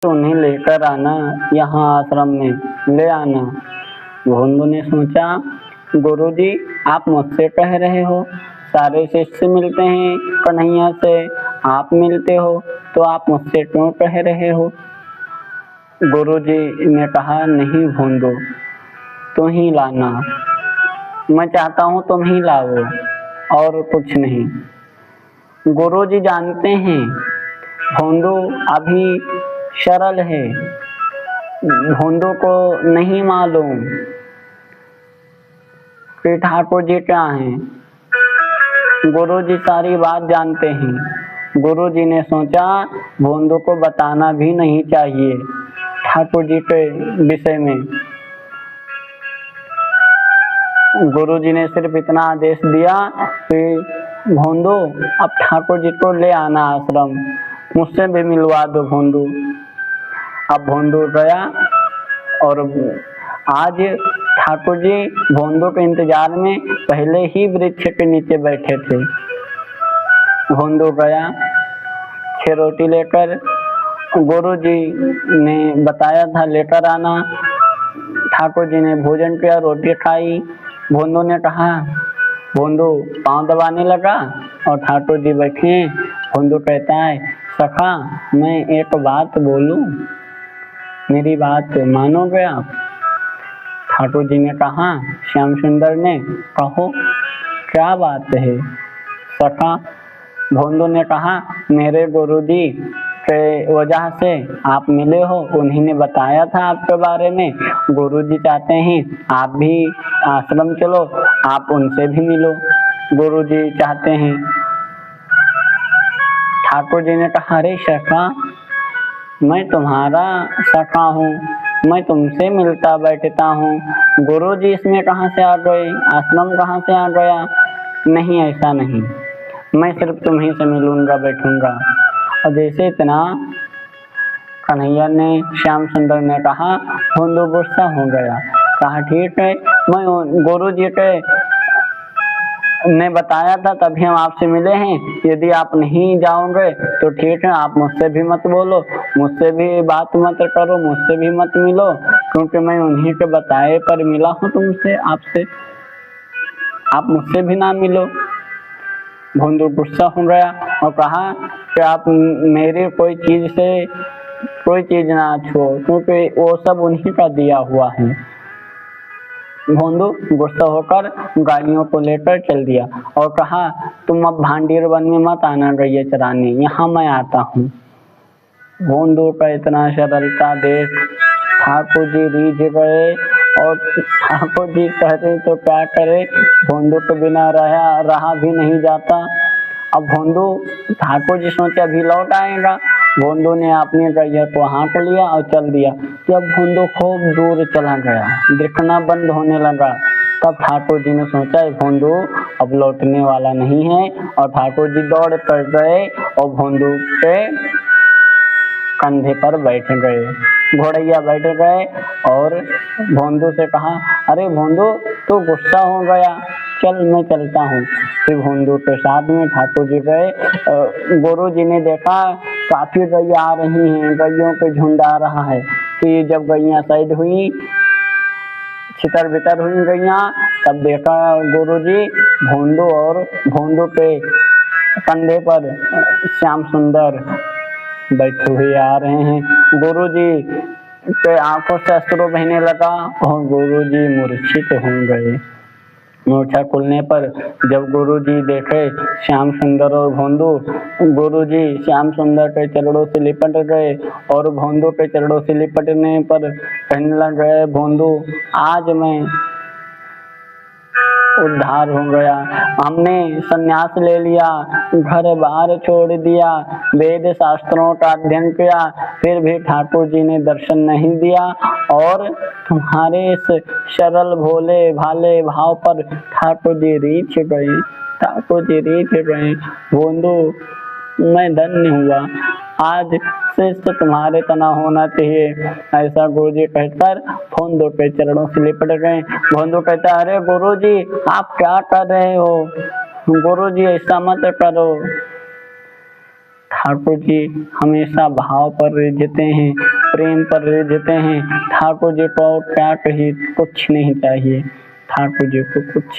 उन्हें लेकर आना, यहाँ आश्रम में ले आना। भोंदू ने सोचा, गुरुजी आप मुझसे कह रहे हो, सारे शिष्य मिलते हैं कन्हैया से, आप मिलते हो तो आप मुझसे क्यों कह रहे हो? गुरुजी ने कहा, नहीं भोंदू, तुम ही लाना, मैं चाहता हूँ तुम ही लाओ और कुछ नहीं। गुरुजी जानते हैं भोंदू अभी सरल है, भोंदू को नहीं मालूम कि ठाकुर जी क्या हैं। गुरुजी सारी बात जानते हैं। गुरुजी ने सोचा भोंदू को बताना भी नहीं चाहिए ठाकुर जी के विषय में। गुरुजी ने सिर्फ इतना आदेश दिया कि भोंदू अब ठाकुर जी को ले आना आश्रम, मुझसे भी मिलवा दो भोंदू। अब भोंदू गया और आज ठाकुर जी भोंदू के इंतजार में पहले ही वृक्ष के नीचे बैठे थे। भोंदू गया 6 रोटी लेकर, गुरुजी ने बताया था लेकर आना। ठाकुर जी ने भोजन किया, रोटी खाई। भोंदू ने कहा, भोंदू पाँव दबाने लगा और ठाकुर जी बैठे। भोंदू कहता है, सखा मैं एक बात बोलूं, मेरी बात मानोगे आप? ठाकुर जी ने कहा, श्याम सुंदर ने, कहो क्या बात है सखा? भोंदू ने कहा, मेरे गुरुजी के वजह से आप मिले हो, उन्हीं ने बताया था आपके बारे में। गुरुजी चाहते हैं आप भी आश्रम चलो, आप उनसे भी मिलो, गुरुजी चाहते हैं। ठाकुर जी ने कहा, अरे सखा मैं तुम्हारा सखा हूँ, मैं तुमसे मिलता बैठता हूँ, गुरुजी इसमें कहाँ से आ गए, आश्रम कहाँ से आ गया? नहीं, ऐसा नहीं, मैं सिर्फ तुम्हीं से मिलूंगा बैठूंगा। और जैसे इतना कन्हैया ने, श्याम सुंदर ने कहा, भोंदू गुस्सा हो गया। कहा, ठीक है, मैं गुरुजी के ने बताया था तभी हम आपसे मिले हैं, यदि आप नहीं जाओगे तो ठीक है, आप मुझसे भी मत बोलो, मुझसे भी बात मत करो, मुझसे भी मत मिलो, क्योंकि मैं उन्हीं के बताए पर मिला हूँ तुमसे, आपसे, आप मुझसे भी ना मिलो। भोंदू गुस्सा हो गया और कहा कि आप मेरे कोई चीज से कोई चीज ना छो, क्योंकि वो सब उन्हीं का दिया हुआ है। भोंदू गुस्सा होकर गायों को लेकर चल दिया और कहा, तुम अब भांडीर वन में मत आना गैया चराने, यहाँ मैं आता हूँ। भोंदू का इतना सरलता देख ठाकुर जी रीझ गए और ठाकुर जी कहते तो क्या करे, भोंदू के बिना रहा भी नहीं जाता। अब भोंदू, ठाकुर जी सोचे अभी लौट आएगा, भोंदू ने अपने गैया को हाँक लिया और चल दिया। जब भोंदू खूब दूर चला गया, दिखना बंद होने लगा, तब ठाकुर जी ने सोचा भोंदू अब लौटने वाला नहीं है, और ठाकुर जी दौड़ कर गए और भोंदू के कंधे पर बैठ गए, घोड़ैया बैठ गए और भोंदू से कहा, अरे भोंदू तू गुस्सा हो गया, चल मैं चलता हूँ। फिर भोंदू के साथ में ठाकुर जी गए। गुरु जी ने देखा काफी गैया आ रही हैं, गैयों के झुंड आ रहा है। कि जब गैया साइड हुई, छितर बितर हुई गैया, तब देखा गुरुजी भोंदू और भोंदू के कंधे पर श्याम सुंदर बैठे हुए आ रहे हैं। गुरुजी के आंखों से अश्रु बहने लगा और गुरुजी मूर्छित हो गए। मूर्छा खुलने पर जब गुरुजी देखे श्याम सुंदर और भोंदू, गुरुजी श्याम सुंदर के चरणों से लिपट गए और भोंदू के चरणों से लिपटने पर कहने लगे, भोंदू आज मैं उद्धार हो गया, हमने संन्यास ले लिया, घर बार छोड़ दिया, वेद शास्त्रों का अध्ययन किया, फिर भी ठाकुर जी ने दर्शन नहीं दिया और तुम्हारे इस सरल भोले भाले भाव पर ठाकुर जी रीछ गए, ठाकुर जी रीछ गए। भोंदू मैं धन्य हुआ, आज शिष्य तुम्हारे तना होना चाहिए, ऐसा गुरुजी कहकर भोंदू के चरणों से लिपट गए। भोंदू कहता, अरे गुरुजी आप क्या कर रहे हो, गुरुजी ऐसा मत करो। ठाकुर जी हमेशा भाव पर रिझते हैं, प्रेम पर रिझते हैं। ठाकुर जी को और क्या कहिए, कुछ नहीं चाहिए ठाकुर जी को, कुछ